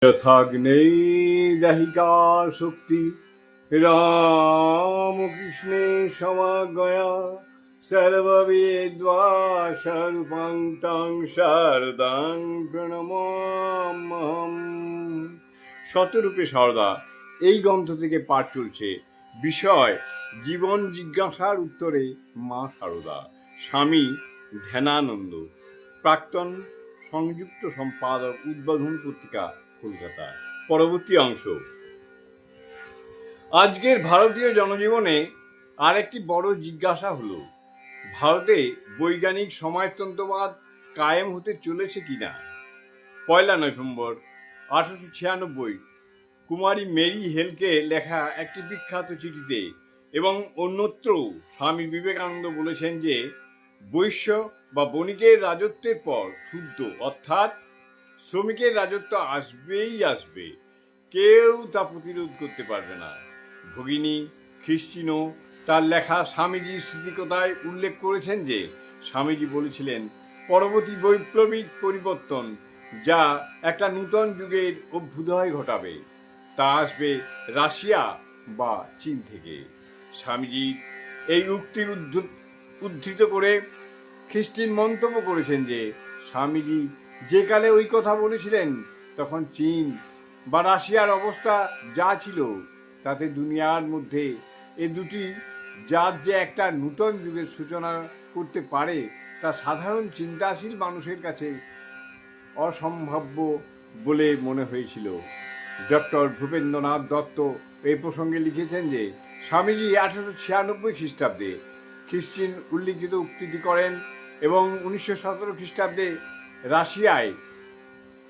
যথাগ্নেই দাহিকা শক্তি রামকৃষ্ণে সমাগয়া সর্ববেদ্বাস্বরূপং তং শারদাং প্রণমাম্যহম। শতরূপে শারদা এই গ্রন্থ থেকে পাঠ চলছে। বিষয় জীবন জিজ্ঞাসার উত্তরে মা শারদা। স্বামী ধ্যানানন্দ, প্রাক্তন সংযুক্ত সম্পাদক, উদ্বোধন পত্রিকা, কলকাতা। পরবর্তী অংশ। আজকের ভারতীয় জনজীবনে আরেকটি বড় জিজ্ঞাসা হলো, ভারতে বৈজ্ঞানিক সমাজতন্ত্রবাদ কায়েম হতে চলেছে কিনা। 1 নভেম্বর 1896 কুমারী মেরি হেলকে লেখা একটি বিখ্যাত চিঠিতে এবং অন্যত্র স্বামী বিবেকানন্দ বলেছেন যে বৈশ্য বা বণিকের রাজত্বের পর শুদ্ধ অর্থাৎ শ্রমিকের রাজত্ব আসবেই আসবে, কেউ তা প্রতিরোধ করতে পারবে না। ভগিনী খ্রিস্টিনো তার লেখা স্বামীজির স্মৃতিকথায় উল্লেখ করেছেন যে স্বামীজি বলেছিলেন পরবর্তী বৈপ্লবিক পরিবর্তন যা একটা নূতন যুগের অভ্যুদয় ঘটাবে তা আসবে রাশিয়া বা চীন থেকে। স্বামীজি এই উক্তির উদ্ধৃত করে খ্রিস্টিন মন্তব্য করেছেন যে স্বামীজি যে কালে ওই কথা বলেছিলেন তখন চীন বা রাশিয়ার অবস্থা যা ছিল তাতে দুনিয়ার মধ্যে এ দুটি জাত যে একটা নূতন যুগের সূচনা করতে পারে তা সাধারণ চিন্তাশীল মানুষের কাছে অসম্ভাব্য বলে মনে হয়েছিল। ডক্টর ভূপেন্দ্রনাথ দত্ত এই প্রসঙ্গে লিখেছেন যে স্বামীজি 1896 খ্রিস্টাব্দে খ্রিস্টিন উল্লিখিত উক্তিটি করেন এবং 1917 খ্রিস্টাব্দে রাশিয়ায়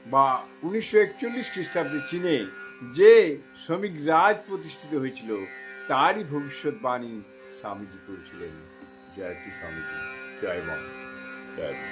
বা 1941 খ্রিস্টাব্দে চীনে যে শ্রমিক রাজ প্রতিষ্ঠিত হয়েছিল তারই ভবিষ্যৎবাণী স্বামীজি করেছিলেন। জয় শ্রী স্বামীজি, জয় মা, জয় মা।